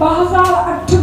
2008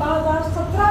2017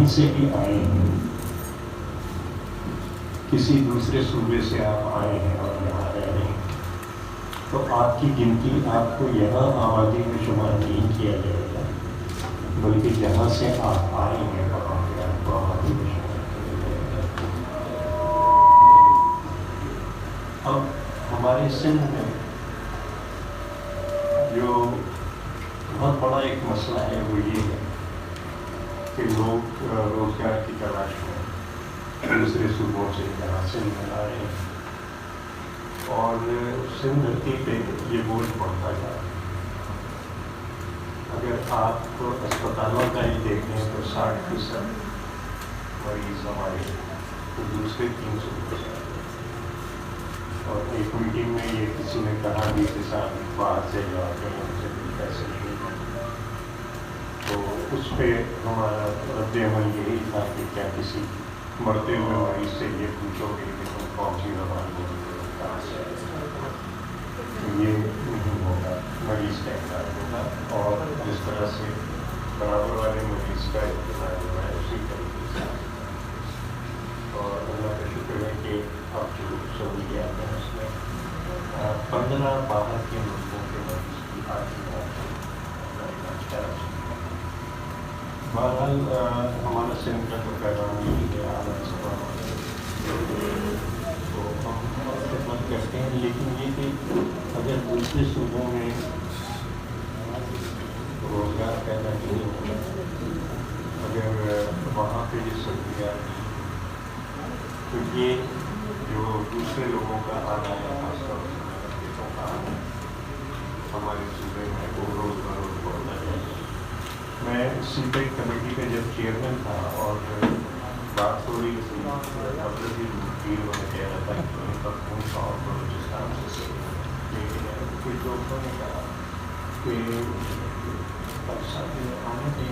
کہیں سے بھی آئے ہیں، کسی دوسرے صوبے سے آپ آئے ہیں اور یہاں رہ رہے ہیں، تو آپ کی گنتی آپ کو یہاں آبادی میں شمار نہیں کیا جائے گا، بلکہ جہاں سے آپ آئے ہیں وہاں پہ آپ کو آبادی میں شمار کیا جائے گا۔ اب ہمارے سندھ میں جو بہت بڑا ایک مسئلہ ہے وہ یہ ہے کہ لوگ روزگار کی تلاش میں دوسرے صوبوں سے یہاں سندھ میں آ رہے ہیں، اور سندھ دھرتی پہ یہ بوجھ بڑھتا جا رہا ہے۔ اگر آپ اسپتالوں کا ہی دیکھیں تو 60% مریض ہمارے دوسرے 3 صوبوں سے آتے ہیں، اور ایک میٹنگ میں یہ کسی نے کہا بھی کہ صاحب باہر سے جو آتے ہیں ان سے کچھ پیسے نہیں ہیں، تو اس پہ ہمارا رد عمل یہی تھا کہ کیا کسی مرتے ہوئے مریض سے یہ پوچھو گے کہ تم کون سی زبان بولتے ہو، کہاں سے آئے ہو؟ یہ نہیں ہوگا، مریض کا علاج ہوگا، اور جس طرح سے برابر والے مریض کا علاج ہوا ہے اسی طریقے سے۔ اور اللہ کا شکر ہے کہ اب جو سہولیات ہیں اس میں 15 باہر کے ملکوں کے مریض کی آج اپنا علاج کرا سکتے ہیں۔ بہرحال ہمارا سندھ کا تو پیغام یہی ہے، عالم سبا تو ہم خدمت کرتے ہیں، لیکن یہ کہ اگر دوسرے صوبوں میں روزگار پیدا نہیں ہوگا، اگر وہاں پہ یہ سہولیات نہیں، تو یہ جو دوسرے لوگوں کا آنا ہے، خاص طور سے بچوں کا آنا ہمارے صوبے میں وہ روز بروز بڑھتا جائے گا۔ میں سی پیک کمیٹی کا جب چیئرمین تھا اور بات ہو رہی تھی، ڈاکٹر جی انہوں نے کہہ رہا تھا کہ پختونخوا اور بلوچستان سے لیکن کچھ دوستوں نے کہا کہ پاکستان میں آنے کے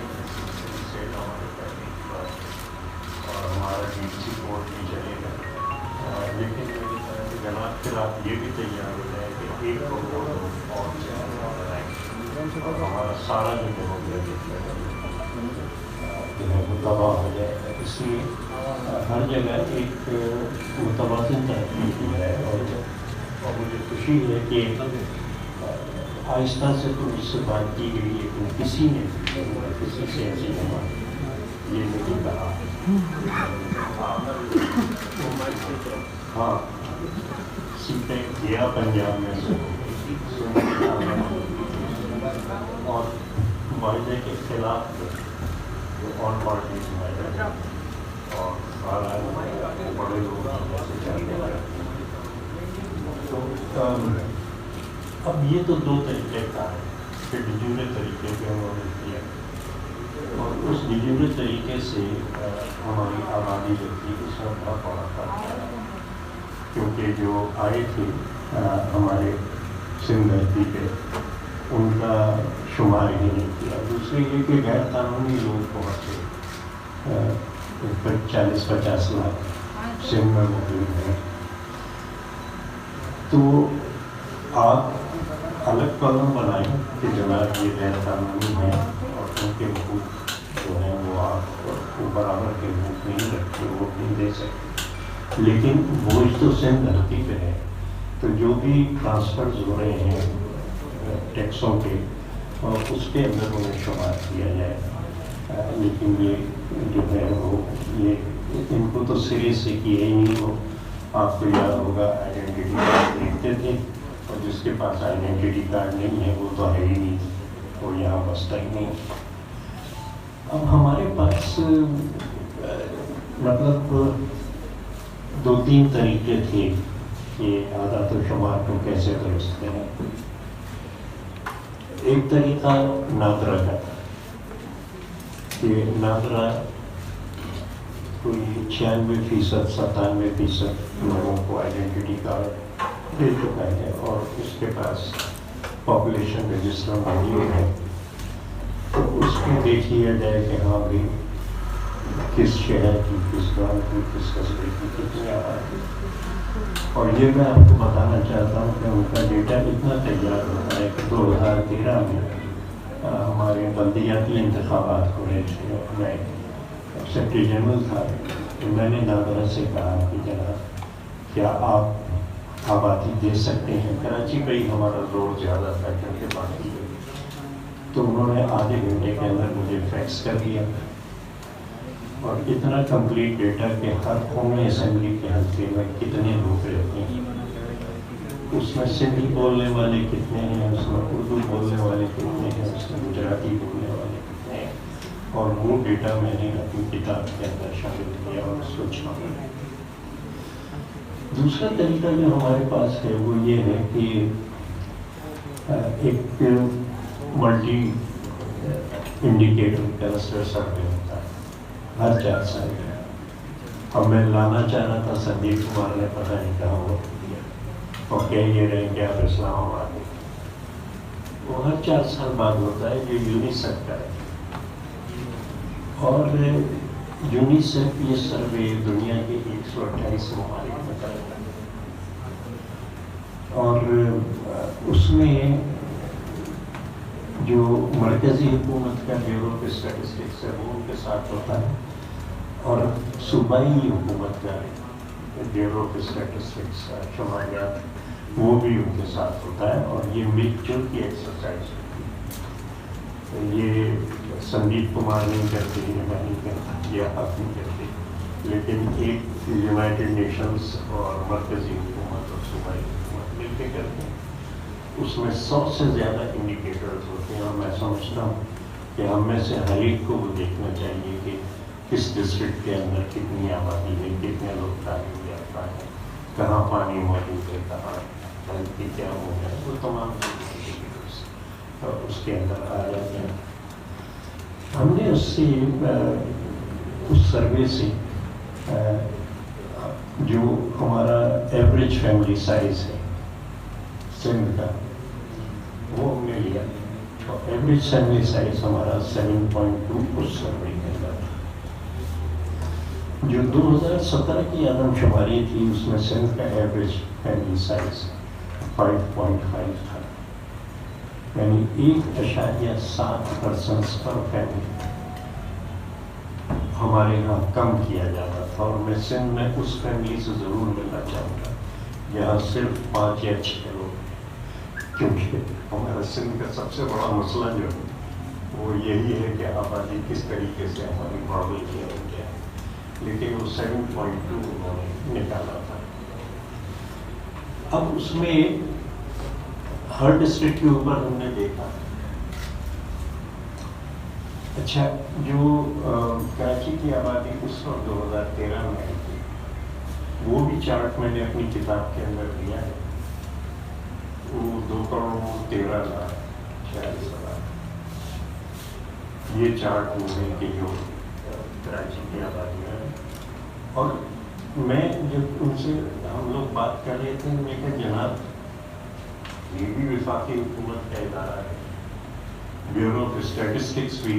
سے ہمارے کرنے کی بات اور ہمارا ڈی کورٹ بھی چلے گا، لیکن میری طرح سے جناب پھر آپ یہ بھی تیار ہو جائیں کہ ایک کو وہ لوگ اور اور ہمارا سارا جو ڈیموکریٹک جو ہے وہ تباہ ہو جائے گا۔ اس لیے ہر جگہ ایک متوازن ترقی کی ہے، اور مجھے خوشی ہے کہ آہستہ سے تو اس سے بات کی گئی، لیکن کسی نے کسی سیاسی جماعت یہ نہیں کہا ہاں سیٹیں گیا پنجاب میں سے اور معاہدے کے خلاف جو آن پارٹیز معاہدہ اور بڑے لوگ تو اب یہ تو 2 طریقے کا ہے کہ ڈیجورے طریقے پہ انہوں نے کیا، اور اس ڈیجورے طریقے سے ہماری آبادی جو تھی اس میں بہت بڑا فرق ہے، کیونکہ جو آئے تھے ہمارے سندھ دھرتی پہ ان کا شمار ہی نہیں کیا۔ دوسرے یہ کہ غیر قانونی لوگ بہت سے 40-50 لاکھ سندھ میں موجود ہیں، تو آپ الگ کالم بنائیں کہ جناب یہ غیر قانونی ہیں اور ان کے حقوق جو ہیں وہ آپ کو برابر کے حقوق نہیں رکھتے، ووٹ نہیں دے سکتے، لیکن بوجھ تو سندھ دھرتی پہ ہے، تو جو بھی ٹرانسفرز ہو رہے ہیں ٹیکسوں کے اور اس کے اندر انہیں شمار کیا جائے، لیکن یہ جو ہے وہ یہ ان کو تو سرے سے کیا ہی نہیں۔ ہو آپ کو یاد ہوگا آئیڈینٹی کارڈ دیکھتے تھے، اور جس کے پاس آئیڈینٹی کارڈ نہیں ہے وہ تو ہے ہی نہیں، وہ یہاں بستا ہی نہیں۔ اب ہمارے پاس مطلب 2-3 طریقے تھے کہ اعداد و شمار کو کیسے درست کریں۔ ایک طریقہ نادرا کا تھا کہ نادرا کوئی 96% 97% لوگوں کو آئیڈینٹی کارڈ دے چکا ہے، اور اس کے پاس پاپولیشن رجسٹر موجود ہے، تو اس میں دیکھ لیا جائے کہ ہاں بھائی کس شہر کی، کس گاؤں کی، کس قصبے کی کتنی آبادی۔ اور یہ میں آپ کو بتانا چاہتا ہوں کہ ان کا ڈیٹا اتنا تیار ہوتا ہے کہ 2013 میں ہمارے بلدیاتی انتخابات ہو رہے تھے، اور میں سیکرٹری جنرل تھا، تو میں نے نادرا سے کہا کہ جناب کیا آپ آبادی دے سکتے ہیں؟ کراچی پہ ہی ہمارا زور زیادہ تھا کیونکہ باقی، تو انہوں نے آدھے گھنٹے کے اندر مجھے فیکس کر دیا اور اتنا کمپلیٹ ڈیٹا کہ ہر قومی اسمبلی کے حلقے میں کتنے لوگ رہتے ہیں، اس میں سندھی بولنے والے کتنے ہیں، اس میں اردو بولنے والے کتنے ہیں، اس میں گجراتی بولنے والے کتنے ہیں، اور وہ ڈیٹا میں نے اپنی کتاب کے اندر شامل کیا اور اس کو چھاپا۔ دوسرا طریقہ جو ہمارے پاس ہے وہ یہ ہے کہ ایک ملٹی انڈیکیٹر کلسٹر سروے ہوتا ہے ہر 4 سال میں۔ اب میں لانا چاہ رہا تھا، سندیپ کمار نے پتہ نہیں کہا وہ اور کہہ یہ رہے کہ آپ اسلام آباد ہیں۔ وہ ہر 4 سال بعد ہوتا ہے، جو یونیسیف کا ہے، اور یونیسیف یہ سروے دنیا کے 128 ممالک میں کرتا ہے، اور اس میں جو مرکزی حکومت کا بیورو آف اسٹیٹسٹکس ہے وہ ان کے ساتھ ہوتا ہے، اور صوبائی حکومت کا بیورو آف اسٹیٹسٹکس شماریات وہ بھی ان کے ساتھ ہوتا ہے، اور یہ مل جل کی ایکسرسائز ہوتی ہے۔ یہ سندیپ کمار نہیں کرتے، یہ میں نہیں کرتا، یہ آپ نہیں کرتے، لیکن ایک یونائٹڈ نیشنز اور مرکزی حکومت اور صوبائی حکومت مل کے کرتے ہیں۔ اس میں 100 سے زیادہ انڈیکیٹرز ہوتے ہیں، اور میں سمجھتا ہوں کہ ہم میں سے ہر ایک کو وہ دیکھنا چاہیے کہ کس ڈسٹرکٹ کے اندر کتنی آبادی ہے، کتنے لوگ تعلیم یافتہ ہیں، کہاں پانی موجود ہے، کہاں ہیلتھ کی کیا ہو ہے، وہ تمام انڈیکیٹرز اس کے اندر آ جاتے ہیں۔ ہم نے اس سروے سے جو ہمارا ایوریج فیملی سائز ہے سندھ کا، وہ ہم نے لیا، اور ایوریج فیملی سائز ہمارا 7.2 اس سروے کے اندر تھا۔ جو 2017 کی آدم شماری تھی اس میں سندھ کا ایوریج فیملی سائز 5.5 تھا، یعنی 1.7 پرسنس پر فیملی ہمارے یہاں کم کیا جاتا تھا، اور میں سندھ میں اس فیملی سے ضرور ملنا چاہوں گا جہاں صرف 5 یا 6 لوگ ہیں، کیونکہ ہمارا سندھ کا سب سے بڑا مسئلہ جو ہے وہ یہی ہے کہ آبادی کس طریقے سے ہماری ماڈل کیا ہو گیا ہے، لیکن وہ 7.2 انہوں نے نکالا تھا۔ اب اس میں ہر ڈسٹرکٹ کے اوپر ہم نے دیکھا، اچھا جو کراچی کی آبادی اس وقت 2013 میں آئی تھی، وہ بھی چارٹ میں نے اپنی کتاب کے اندر دیا ہے، وہ 2,13,46,000 یہ چارٹ وہ ہے کہ جو کراچی کی آبادی ہے۔ اور میں جب ان سے ہم لوگ بات کر رہے تھے، میں کہا جناب یہ بھی وفاقی حکومت کا ادارہ ہے، بیورو آف اسٹیٹسٹکس بھی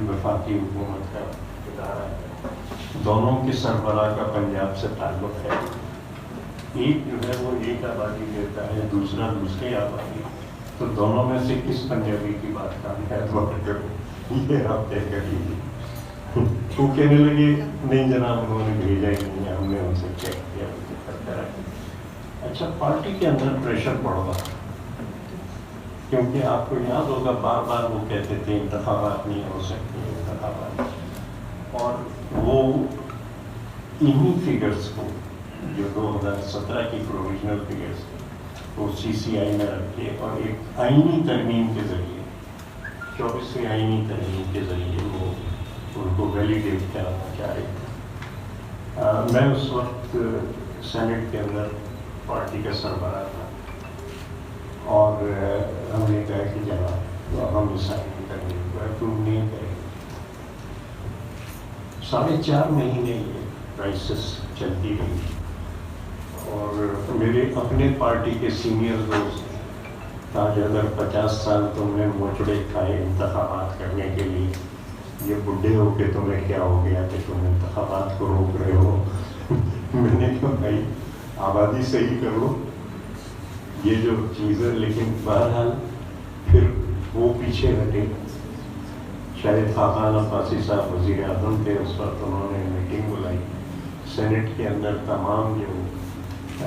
وفاقی حکومت کا ادارہ ہے، دونوں کے سربراہ کا پنجاب سے تعلق ہے، ایک جو ہے وہ ایک آبادی دیتا ہے، دوسرا دوسری آبادی، تو دونوں میں سے کس پنجابی کی بات کریں، یہ آپ طے کر لیجیے۔ تو کہنے لگے نہیں جناب انہوں نے بھیجا ہی نہیں ہے، ہم نے ان سے چیک کیا۔ اچھا پارٹی کے اندر پریشر بڑھ رہا، کیونکہ آپ کو یاد ہوگا بار بار وہ کہتے تھے انتخابات نہیں ہو سکتے انتخابات، اور وہ انہی فگرز کو جو 2017 کی پروویژنل فگرز تھے وہ CCI میں رکھ کے اور ایک آئینی ترمیم کے ذریعے 24ویں آئینی ترمیم کے ذریعے وہ ان کو ویلیڈیٹ کرانا چاہ رہے تھے۔ میں اس وقت سینٹ کے اندر پارٹی کا سربراہ تھا، اور ہم نے کہا کہ جناب ہم اس آئینی ترمیم کو اپروو نہیں کریں گے۔ 4.5 مہینے یہ کرائسس چلتی رہی، اور میرے اپنے پارٹی کے سینئر دوست آج اگر 50 سال تم نے موچڑے کھائے انتخابات کرنے کے لیے، یہ بڈھے ہو کے تمہیں کیا ہو گیا کہ تم انتخابات کو روک رہے ہو؟ میں نے کہا بھائی آبادی صحیح کرو، یہ جو چیز ہے۔ لیکن بہرحال پھر وہ پیچھے ہٹے، شاید خاقان عباسی صاحب وزیر اعظم تھے اس وقت، انہوں نے میٹنگ بلائی سینٹ کے اندر، تمام جو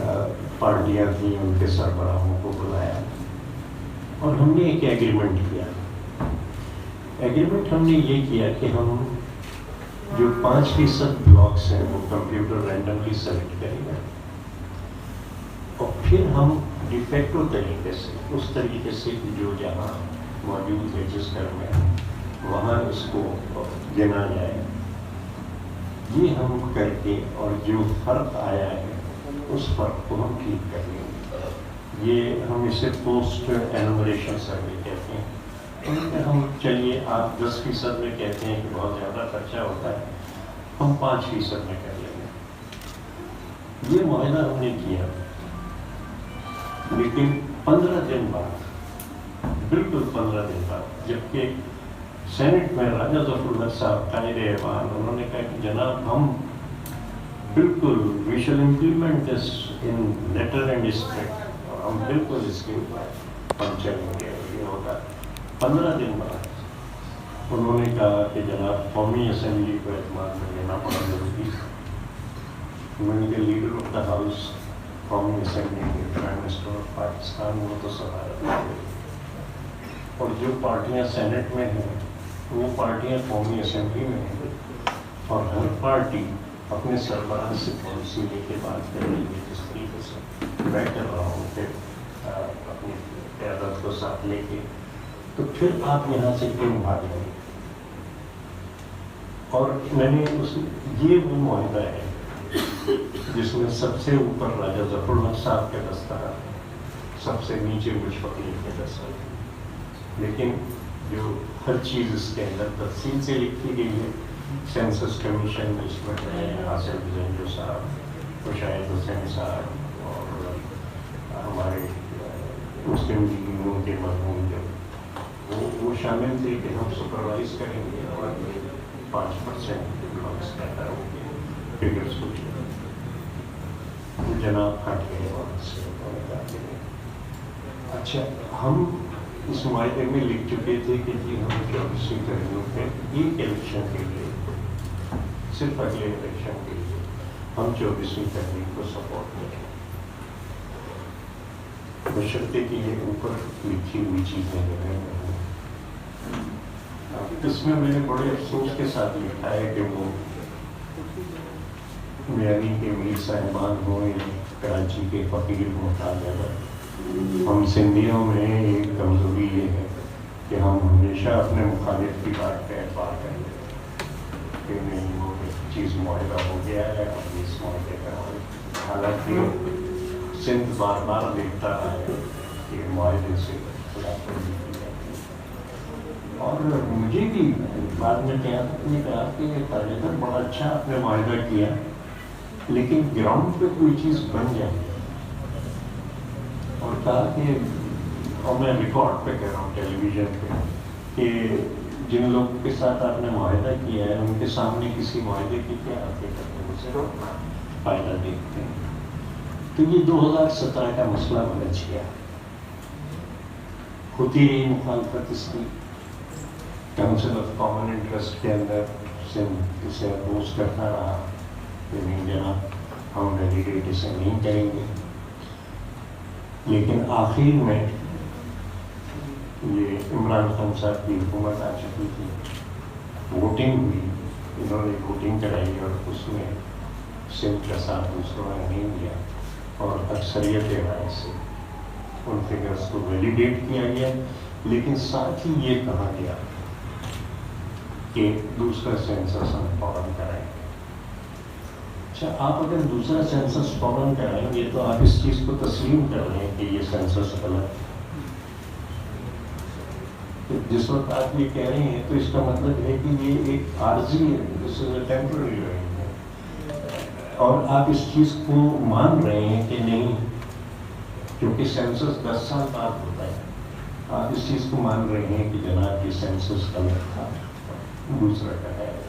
پارٹیاں تھیں ان کے سربراہوں کو بلایا اور ہم نے ایک ایگریمنٹ کیا. ایگریمنٹ ہم نے یہ کیا کہ ہم جو 5% بلاکس ہیں وہ کمپیوٹر رینڈملی سلیکٹ کریں گے اور پھر ہم ڈیفیکٹو طریقے سے، اس طریقے سے جو جہاں موجود رجسٹر میں وہاں اس کو گنا جائے. یہ ہم کر کے اور جو فرق آیا ہے اس فرق کو ہم ٹھیک کر لیں گے. یہ ہم اسے پوسٹ انومریشن سروے کہتے ہیں. ہم چلیے آپ 10% میں کہتے ہیں کہ بہت زیادہ خرچہ ہوتا ہے، ہم 5% میں کر لیں گے. یہ معاہدہ ہم نے کیا، لیکن 15 دن بعد، بالکل 15 دن بعد، جبکہ سینٹ میں راجہ ظفر الحق صاحب قائد ایوان، انہوں نے کہا کہ جناب ہم بالکل we shall implement this in letter and spirit, اور ہم بالکل اس کے اوپر ہم چلیں گے. یہ ہوگا 15 دن بعد انہوں نے کہا کہ جناب قومی اسمبلی کو اعتماد میں لینا بڑا ضروری ہے. میں نے لیڈر آف دا ہاؤس قومی اسمبلی کے پرائم منسٹر آف پاکستان، وہ تو صدارت کریں، اور جو پارٹیاں سینٹ میں ہیں وہ پارٹیاں قومی اسمبلی میں ہیں، اور ہر پارٹی اپنے سربراہ سے پالیسی لے کے بات کر رہی ہے. جس طریقے سے میں کر رہا ہوں کہ اپنی قیادت کو ساتھ لے کے، تو پھر آپ یہاں سے کیوں بھاگ رہے ہیں؟ اور میں نے یہ وہ معاہدہ ہے جس میں سب سے اوپر راجہ ظفر الحق صاحب کا دستخط ہے، سب سے نیچے مجھ فقیر کے دستخط ہے، لیکن جو ہر چیز اس کے اندر تفصیل سے لکھی گئی ہے. سینسس کمیشن اس میں ہے حاصل بزنجو صاحب، مشاہد حسین صاحب، اور ہمارے مسلم لیگوں کے مرحوم جو وہ شامل تھے کہ ہم سپروائز کریں گے اور 5% بلاکس پیدا ہوں گے. فگرس کو جناب ہٹ گئے اور سے اچھا ہم اس معاہدے میں لکھ چکے تھے کہ جی ہم 24 فروری پہ ایک الیکشن کے لیے، صرف اگلے الیکشن کے لیے ہم 24 فروری کو سپورٹ کریں، بشرطے کہ یہ اوپر لکھی ہوئی چیزیں جو ہیں. اس میں میں نے بڑے افسوس کے ساتھ لکھا ہے کہ وہ میانی کے میر صاحبان ہوں یا کراچی کے فقیر محتاج اگر، ہم سندھیوں میں ایک کمزوری یہ ہے کہ ہم ہمیشہ اپنے مخالف کی بات پہ اعتبار کریں کہ نہیں وہ چیز معاہدہ ہو گیا ہے، ہم اس معاہدے کا، حالانکہ سندھ بار بار دیکھتا رہا ہے کہ معاہدے سے خلاف ورزی کی جاتی ہے. اور مجھے بھی بعد میں قیادت نے کہا کہ تاجدر بڑا اچھا آپ نے معاہدہ کیا، لیکن گراؤنڈ پہ کوئی چیز بن جائے. اور کہا کہ، اور میں ریکارڈ پہ کہہ رہا ہوں ٹیلی ویژن پہ، کہ جن لوگوں کے ساتھ آپ نے معاہدہ کیا ہے ان کے سامنے کسی معاہدے کی کیا حقیقت ہے، اسے فائدہ دیکھتے ہیں. تو یہ 2017 کا مسئلہ بلج گیا، ہوتی رہی مخالفت اس کی. کاؤنسل آف کامن انٹرسٹ کے اندر سندھ اسے اپوز کرتا رہا کہ نہیں جناب ہم ڈیلیگیٹ اسے نہیں کریں گے. لیکن آخر میں یہ عمران خان صاحب کی حکومت آ چکی تھی، ووٹنگ ہوئی، انہوں نے ووٹنگ کرائی اور اس میں سندھ کا ساتھ دوسروں نے نہیں دیا، اور اکثریت رائے سے ان فگرس کو ویلیڈیٹ کیا گیا. لیکن ساتھ ہی یہ کہا گیا کہ دوسرا سینسس ہم فوراً کرائیں گے. اچھا آپ اگر دوسرا سینسس فوراً کرائیں گے تو آپ اس چیز کو تسلیم کر رہے ہیں کہ یہ سینسس غلط ہے. جس وقت آپ یہ کہہ رہے ہیں تو اس کا مطلب ہے کہ یہ ایک عارضی ہے، دس از اے ٹیمپرری ہے، اور آپ اس چیز کو مان رہے ہیں کہ نہیں، کیونکہ سینسس 10 سال بعد ہوتا ہے. آپ اس چیز کو مان رہے ہیں کہ جناب یہ سینسس غلط تھا، دوسرا کہا ہے.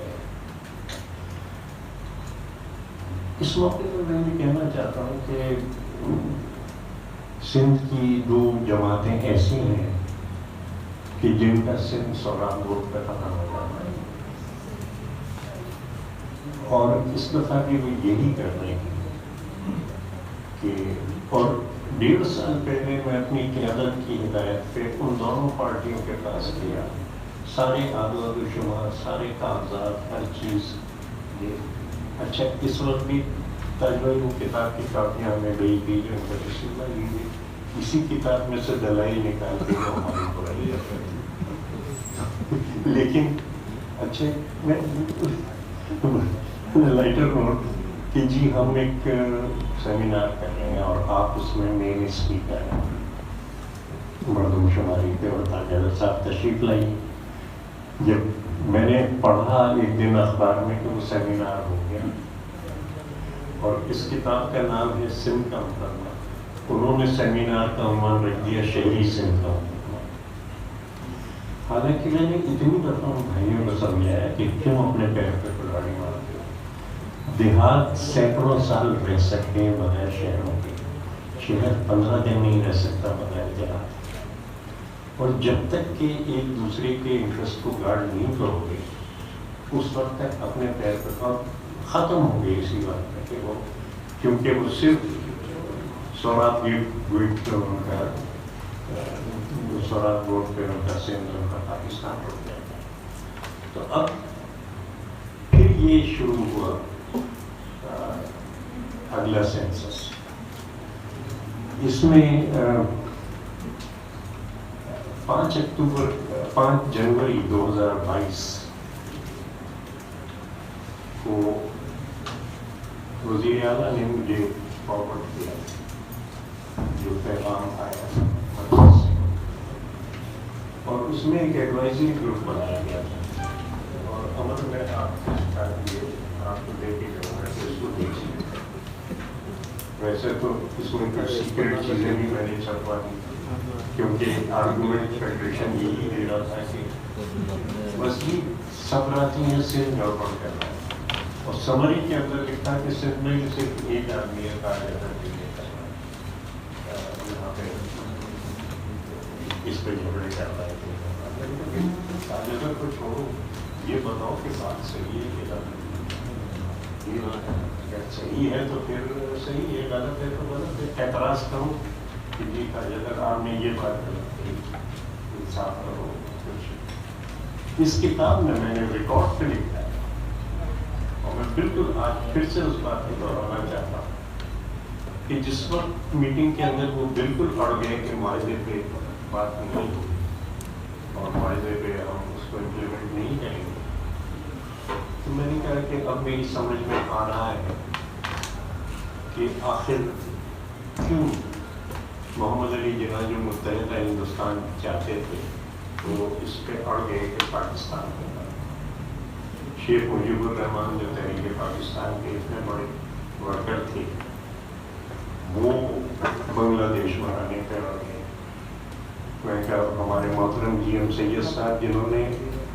اس موقع پر میں یہ کہنا چاہتا ہوں کہ سندھ کی 2 جماعتیں ایسی ہیں کہ جن کا سندھ سوراب بورڈ پہ ختم ہو جاتا اور اس دفعہ بھی وہ یہی کر رہے ہیں کہ اور 1.5 سال پہلے میں اپنی قیادت کی ہدایت پہ ان دونوں پارٹیوں کے پاس گیا، سارے اعداد و شمار، سارے کاغذات، ہر چیز یہ اچھا اس وقت بھی تجویز کتاب کی کاپیاں ہمیں گئی تھی جو ان کا رسیدہ لیجیے، اسی کتاب میں سے دلائل نکال کے وہ ہماری پڑھائی جاتی ہے. لیکن اچھا میں لائٹر نوٹ کہ جی ہم ایک سیمینار کر رہے ہیں اور آپ اس میں مین اسپیکر ہیں، مردم شماری پہ اور تاجر صاحب تشریف لائی. جب میں نے پڑھا ایک دن اخبار میں کہ وہ سیمینار ہو گیا، اور اس کتاب کا نام ہے سندھ کا مقدمہ. انہوں نے سیمینار کا عنوان رکھ دیا شہری سندھ کا مقدمہ. حالانکہ میں نے اتنی دفعہ ان بھائیوں کو سمجھایا کہ کیوں اپنے پیر پہ کلاڑی مارتے ہو. دیہات سینکڑوں سال رہ سکتے ہیں بغیر شہروں کے، شہر 15 دن نہیں رہ سکتا بغیر دیہات. اور جب تک کہ ایک دوسرے کے انٹرسٹ کو گارڈ نہیں کرو گے اس وقت تک اپنے پیر پر ختم ہوں گے اسی بات میں کہ وہ، کیونکہ وہ صرف سورات گیٹ پہ ان کا سورات بورڈ پہ ان کا سندھ ان کا پاکستان ہو گیا. تو اب پھر یہ شروع ہوا اگلا سینسس. اس میں 5 جنوری 2022 کو وزیر اعلیٰ نے مجھے فارورڈ کیا جو پیغام آیا مرکز سے، اور اس میں ایک ایڈوائزری گروپ بنایا گیا تھا. اور عمل میں آپ کو دے کے جاؤں گا کہ اس کو دیکھیے. ویسے تو اس میں کچھ سیکرٹ چیزیں بھی میں نے چھپوا دی کیونکہ آرگومنٹ فیڈریشن یہی دے رہا تھا کہ مسجد سب راتی ہیں سندھ گڑبڑ کرنا ہے، اور سمری کے اندر لکھا کہ سندھ میں صرف ایک آدمی ہے کارڈر کے لیے کرنا یہاں پہ اس پہ جھگڑے کرتا ہے. کارڈر کو چھوڑو، یہ بتاؤ کہ بات صحیح ہے کہ غلط ہے. اگر صحیح ہے تو پھر صحیح ہے، غلط ہے تو غلط ہے. اعتراض کرو کہ جی اگر آپ نے یہ بات غلط کی، انصاف کرو. اس کتاب میں نے ریکارڈ پہ لکھا ہے، اور میں بالکل آج پھر سے اس بات کو دہرانا چاہتا ہوں کہ جس وقت میٹنگ کے اندر وہ بالکل اڑ گئے کہ معاہدے پہ بات نہیں ہوگی اور معاہدے پہ ہم اس کو امپلیمنٹ نہیں کریں گے، تو میں نے کہا کہ اب میری سمجھ میں آ رہا ہے کہ آخر کیوں محمد علی جناح جو متحدہ ہندوستان چاہتے تھے وہ اس پہ اڑ گئے کہ پاکستان ہوگا. شیخ مجیب الرحمان جو تحریک پاکستان کے اتنے بڑے ورکر تھے وہ بنگلہ دیش بنانے پہ اڑ گئے. میں کہا ہمارے محترم جی ایم سید صاحب جنہوں نے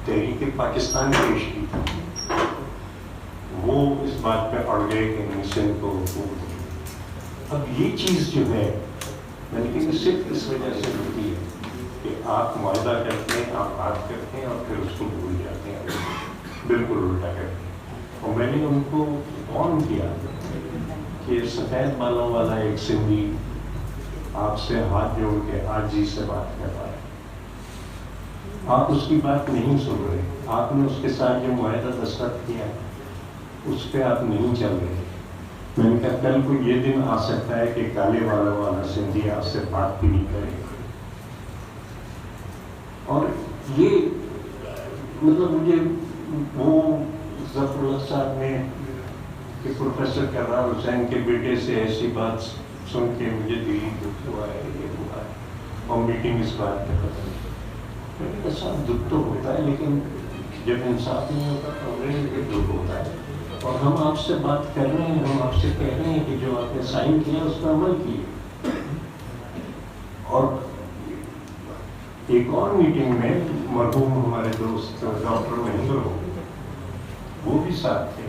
تحریک پاکستان پیش کی وہ اس بات پہ اڑ گئے کہ نہیں سندھ کو حقوق دیں. اب یہ چیز جو ہے میں نے کہا صرف اس وجہ سے ہوتی ہے کہ آپ معاہدہ کرتے ہیں، آپ بات کرتے ہیں اور پھر اس کو بھول جاتے ہیں، بالکل الٹا کرتے ہیں. اور میں نے ان کو وارن کیا کہ سفید بالوں والا ایک سندھی آپ سے ہاتھ جوڑ کے عاجزی سے بات کر رہا ہے، آپ اس کی بات نہیں سن رہے، آپ نے اس کے ساتھ جو معاہدہ دستخط کیا اس پہ آپ نہیں چل رہے. میں نے کہا کل کو یہ دن آ سکتا ہے کہ کالے والا سندھی آپ سے بات بھی نہیں کرے گا. اور یہ مطلب مجھے وہ ظفر اللہ صاحب نے کہ پروفیسر کرار حسین کے بیٹے سے ایسی بات سن کے مجھے دلی دکھ ہوا ہے، یہ ہوا ہے، اور میٹنگ اس بات پہ ختم. میں نے کہا صاحب دکھ تو ہوتا ہے لیکن جب انصاف نہیں ہوتا تو ہمیں بھی دکھ ہوتا ہے. اور ہم آپ سے بات کر رہے ہیں، ہم آپ سے کہہ رہے ہیں کہ جو آپ نے سائن کیا اس پر عمل کیے. اور ایک اور میٹنگ میں مرحوم ہمارے دوست ڈاکٹر مہندر ہو وہ بھی ساتھ تھے،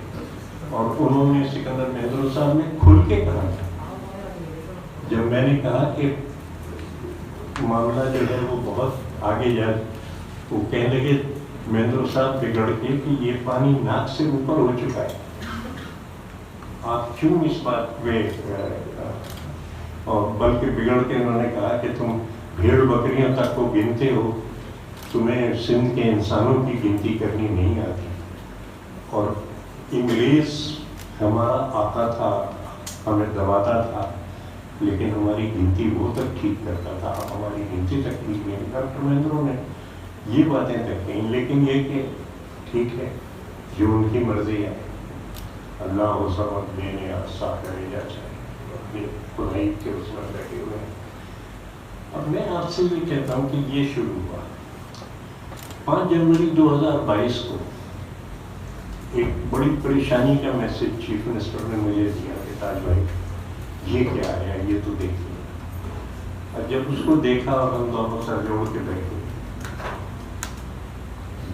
اور انہوں نے سکندر مہندر صاحب نے کھل کے کہا تھا جب میں نے کہا کہ معاملہ جو ہے وہ بہت آگے جائے، وہ کہنے لگے مہندر صاحب بگڑ کے کہ یہ پانی ناک سے اوپر ہو چکا ہے. آپ کیوں اس بات پہ اور بلکہ بگڑ کے انہوں نے کہا کہ تم بھیڑ بکریوں تک کو گنتے ہو، تمہیں سندھ کے انسانوں کی گنتی کرنی نہیں آتی. اور انگریز ہمارا آقا تھا، ہمیں دباتا تھا، لیکن ہماری گنتی وہ تک ٹھیک کرتا تھا، ہماری گنتی تک ٹھیک نہیں. ڈاکٹر مہندروں نے یہ باتیں تک کہیں، لیکن یہ کہ ٹھیک ہے جو ان کی مرضی ہے، اللہ و سمت دینے آسا کرے جا چاہے، اپنی خدائی کے اس میں بیٹھے ہوئے ہیں. اب میں آپ سے یہ کہتا ہوں کہ یہ شروع ہوا 5 جنوری 2022 کو. ایک بڑی پریشانی کا میسج چیف منسٹر نے مجھے دیا کہ تاج بھائی یہ کیا ہے، یہ تو دیکھیے. اور جب اس کو دیکھا اور ہم دونوں سر جوڑ کے بیٹھے،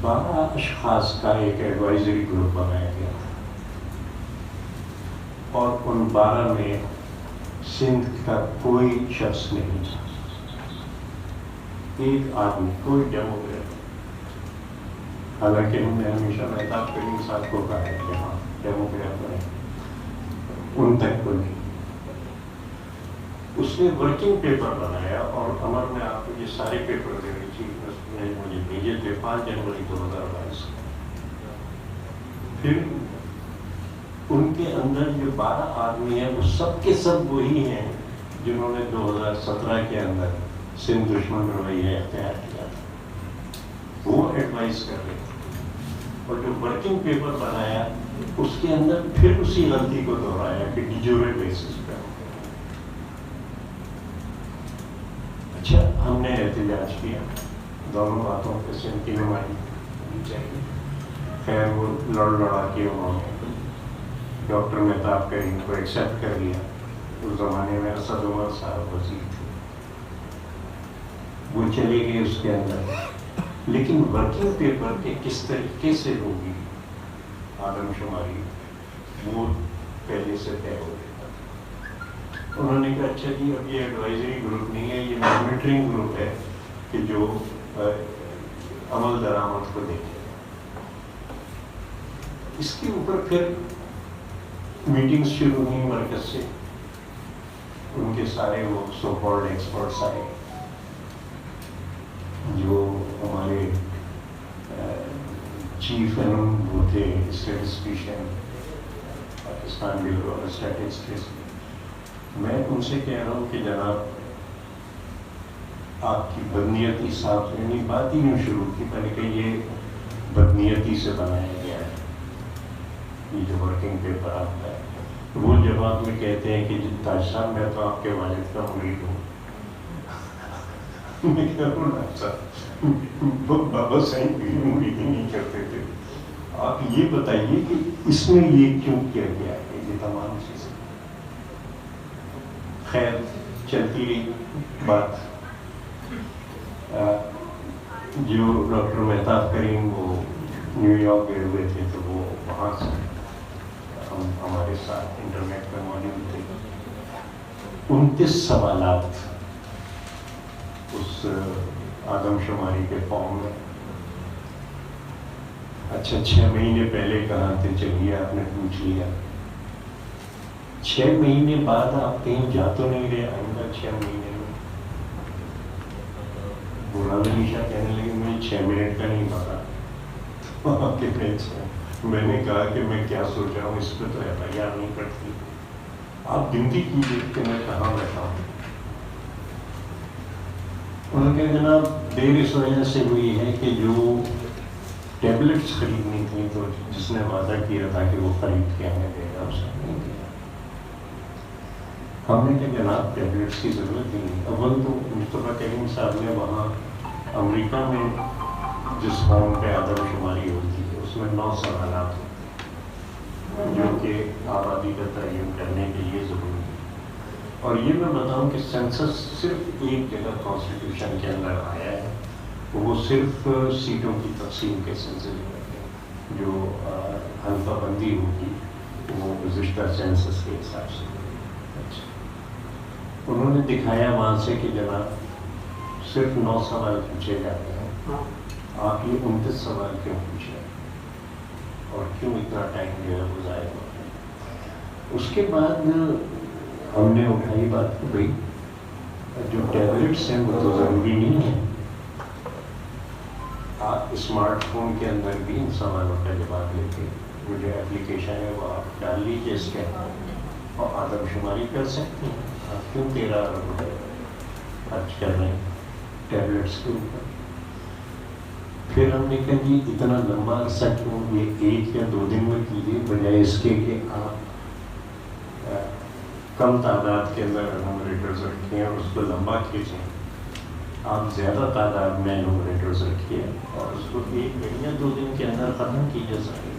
12 اشخاص کا ایک ایڈوائزری گروپ بنایا گیا اور ان 12 میں سندھ کا کوئی شخص نہیں تھا، ایک آدمی، کوئی ڈیموکریٹ. حالانکہ ہم نے ہمیشہ مہتاب کریم صاحب کو کہا ہے کہ ہاں ڈیموکریٹ بنے، ان تک کوئی نہیں. اس نے ورکنگ پیپر بنایا اور عمر میں آپ کو یہ سارے پیپر دے رہی تھی، اس نے مجھے بھیجے تھے 5 جنوری 2022 کو. پھر ان کے اندر جو 12 آدمی ہیں وہ سب کے سب وہی ہیں جنہوں نے 2017 کے اندر سندھ دشمن رویہ اختیار کیا تھا. وہ ایڈوائز کر رہے تھے اور جو ورکنگ پیپر بنایا اس کے اندر پھر اسی غلطی کو دہرایا کہ ڈیجورے بیسس پہ. اچھا، ہم نے احتجاج کیا، دونوں باتوں پہ سندھ کی نمائندگی ہونی چاہیے. خیر وہ لڑا کے انہوں نے ڈاکٹر مہتاب کریم کو ایکسیپٹ کر لیا. اس زمانے میں اسد عمر صاحب وزیر تھے، وہ چلے گئے اس کے اندر. لیکن ورکنگ پیپر کے کس طریقے سے ہوگی آدم شماری وہ پہلے سے طے ہو گیا. انہوں نے کہا اچھا جی اب یہ ایڈوائزری گروپ نہیں ہے، یہ مانیٹرنگ گروپ ہے کہ جو عمل درآمد کو دیکھے. اس کے اوپر پھر میٹنگز شروع ہوئی مرکز سے. ان کے سارے وہ سو کالڈ ایکسپرٹس آئے جو ہمارے چیف وہ تھے اسٹیٹسٹیشین پاکستان بیورو آف اسٹیٹسٹکس. میں ان سے کہہ رہا ہوں کہ جناب آپ کی بدنیتی صاحب سے یعنی بات ہی نہیں شروع کی، پہلے کہ یہ بدنیتی سے بنایا گیا ہے یہ جو ورکنگ پیپر آتا ہے. وہ جواب میں کہتے ہیں کہ تاج صاحب میں تو آپ کے والد کا مرید ہوں. میں کہہ رہا ہوں بابا صاحب بھی مرید نہیں کرتے تھے. آپ یہ بتائیے کہ اس میں یہ کیوں کیا گیا ہے یہ تمام چیزیں. خیر چلتی رہی بات. جو ڈاکٹر مہتاب کریم وہ نیو یارک گئے ہوئے تھے تو وہ وہاں سے ہمارے ساتھ انٹرنیٹ پہ موجود تھے. 29 سوالات اس آدم شماری کے فارم میں. اچھا 6 مہینے پہلے کہا تھے چلیے آپ نے پوچھ لیا. 6 مہینے بعد آپ کہیں جا تو نہیں رہے آئندہ 6 مہینے میں؟ مولانا علیشہ کہنے لگے مجھے 6 منٹ کا نہیں پتا. میں نے کہا کہ میں کیا سوچا ہوں اس پہ تو FIR نہیں پڑتی، آپ گنتی کیجیے کہ میں کہاں بیٹھا ہوں. انہوں نے کہا جناب دیر اس وجہ سے ہوئی ہے کہ جو ٹیبلٹس خریدنی تھیں تو جس نے وعدہ کیا تھا کہ وہ خرید کے ہمیں دے گا اس نے نہیں دیا. ہم نے کہا جناب ٹیبلٹس کی ضرورت ہی نہیں. اول تو مصطفیٰ کریم صاحب نے وہاں امریکہ میں جس فارم پہ آدم شماری ہوتی ہے اس میں 9 سوالات ہوتے ہیں جو کہ آبادی کا تعین کرنے کے لیے ضروری ہے. اور یہ میں بتاؤں کہ سینسس صرف ایک جگہ کانسٹیٹیوشن کے اندر آیا ہے، وہ صرف سیٹوں کی تقسیم کے سلسلے میں جو حلقہ بندی ہوگی وہ گزشتہ سینسس کے حساب سے. اچھا انہوں نے دکھایا وہاں سے کہ جناب صرف 9 سوال پوچھے جاتے ہیں، آپ یہ 29 سوال کیوں پوچھ رہے ہیں اور کیوں اتنا ٹائم جو ہے وہ ضائع ہو رہا ہے. اس کے بعد ہم نے اٹھائی بات کہ بھائی جو ٹیبلٹس ہیں وہ تو ضروری نہیں ہے، آپ اسمارٹ فون کے اندر بھی ان سوالوں کا جواب لے کے وہ جو اپلیکیشن ہے وہ آپ ڈال لیجیے اس کے اندر اور آدم شماری کر سکتے ہیں. آپ کیوں 13 ارب روپے خرچ کر رہے ہیں ٹیبلٹس کے اوپر؟ پھر ہم نے کہا جی اتنا لمبا عرصہ کیوں، یہ 1 یا 2 دن میں کیجیے، بجائے اس کے کہ آپ کم تعداد کے اندر انومریٹرز رکھیں اور اس کو لمبا کھینچیں. آپ زیادہ تعداد میں انومریٹرز رکھیے اور اس کو 1 یا 2 دن کے اندر ختم کیجیے سارے.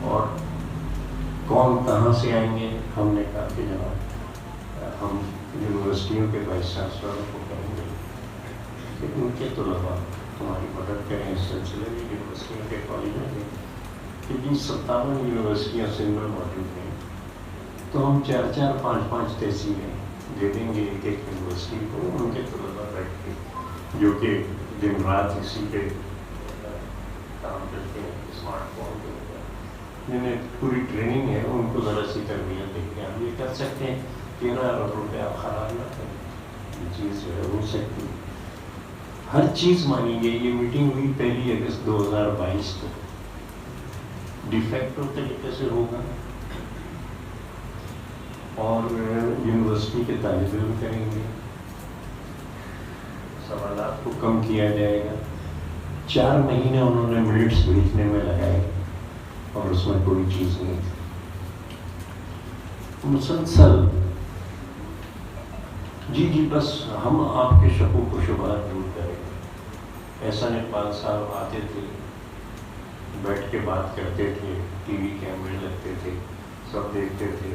اور کون کہاں سے آئیں گے؟ ہم نے کہا کہ جناب ہم یونیورسٹیوں کے وائس چانسلروں کو کہیں گے کہ ان کے طلباء ہماری مدد کریں اس سلسلے میں. یونیورسٹیوں کے کالجوں میں کہ جن 57 یونیورسٹیاں سندھ میں موجود ہیں تو ہم 4-4 5-5 تحصیلیں دے دیں گے ایک یونیورسٹی کو. ان کے طلباء بیٹھ کے جو کہ دن رات اسی پہ کام کرتے ہیں اسمارٹ فون کے اوپر، جنہیں پوری ٹریننگ ہے، ان کو ذرا سی تربیت دے کے آپ یہ کر سکتے ہیں. 13 ارب روپے آپ خراب نہ کریں، یہ چیز جو ہے ہو سکتی ہے. ہر چیز مانی گئی. یہ میٹنگ ہوئی 1 اگست 2022 کو، ڈیفیکٹو طریقے سے ہوگا اور یونیورسٹی کے طالب علم کریں گے، سوالات کو کم کیا جائے گا. 4 مہینے انہوں نے منٹس بھیجنے میں لگائے اور اس میں کوئی چیز نہیں تھی. مسلسل جی بس ہم آپ کے شکوک و شبہات دور کریں گے. احسان اقبال صاحب آتے تھے، بیٹھ کے بات کرتے تھے، ٹی وی کیمرے لگتے تھے، سب دیکھتے تھے.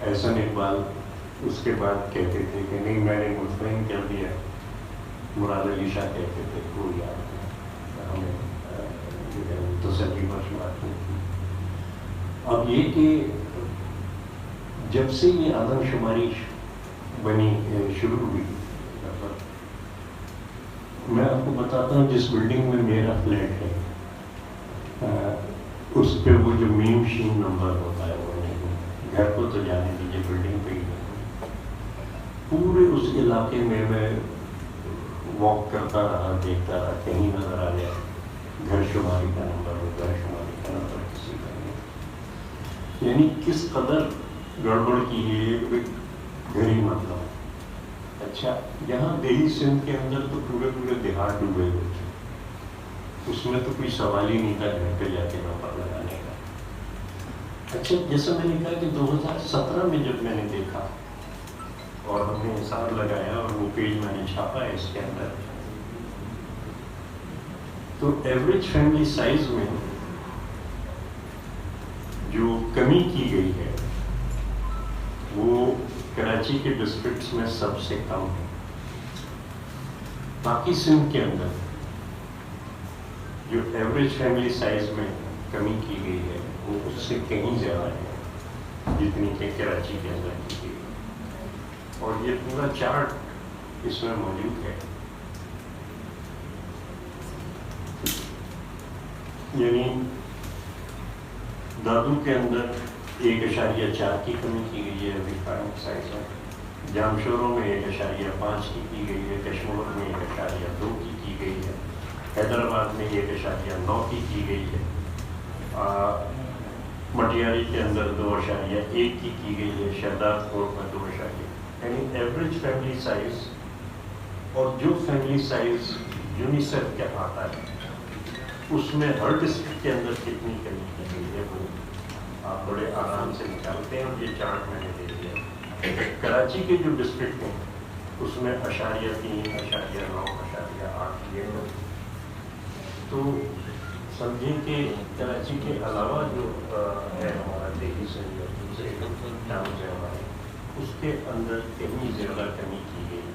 احسان اقبال اس کے بعد کہتے تھے کہ نہیں میں نے مطمئن کر دیا. مراد علی شاہ کہتے تھے وہ یاد ہمیں تسلی بخش بات نہیں تھی. اب یہ کہ جب سے یہ آدم شماری بنی شروع ہوئی، میں آپ کو بتاتا ہوں جس بلڈنگ میں میرا فلیٹ ہے اس پہ وہ جو میم شیم نمبر ہوتا ہے وہ نہیں. گھر کو تو جانے دیجیے، بلڈنگ پہ ہی نہیں. پورے اس علاقے میں واک کرتا رہا، دیکھتا رہا، کہیں نظر آ گیا گھر شماری کا نمبر ہو، گھر شماری کا نمبر کسی کا نہیں. یعنی کس قدر گڑبڑ کی ہے گھر ہی مطلب. اچھا یہاں دیہی سندھ کے اندر تو پورے دیہات ڈوبے ہوئے تھے، اس میں تو کوئی سوال ہی نہیں تھا گھر پہ جا کے نمبر لگانے کا. اچھا جیسا میں نے کہا کہ 2017 میں جب میں نے دیکھا اور ہم نے حساب لگایا اور وہ پیج میں نے چھاپا ہے اس کے اندر، تو ایوریج فیملی سائز میں جو کمی کی گئی ہے وہ کراچی کے ڈسٹرکٹس میں سب سے کم ہے. باقی سندھ کے اندر جو ایوریج فیملی سائز میں کمی کی گئی ہے وہ اس سے کہیں زیادہ ہے جتنی کہ کراچی کے اندر کی گئی. اور یہ پورا چارٹ اس میں موجود ہے. یعنی دادو کے اندر 1.4 کی کمی کی گئی ہے ابھی فیملی سائز میں. جامشوروں میں 1.5 کی گئی ہے. کشمور میں 1.2 کی گئی ہے. حیدرآباد میں 1.9 کی گئی ہے. مٹیاری کے اندر 2.1 کی گئی ہے. شہداد پور میں 2.1. یعنی ایوریج فیملی سائز اور جو فیملی سائز یونیسیف کا آتا ہے اس میں ہر ڈسٹرکٹ کے اندر کتنی کمی کی گئی ہے وہ آپ بڑے آرام سے نکالتے ہیں. اور یہ چارٹ میں نے دے دیا. کراچی کے جو ڈسٹرکٹ ہیں اس میں 0.3, 0.9, 0.8 یہ ہے. تو سمجھیں کہ کراچی کے علاوہ جو ہے ہمارا دیہی سے دوسرے ٹاؤن سے ہمارے اس کے اندر کہیں زیادہ کمی کی گئی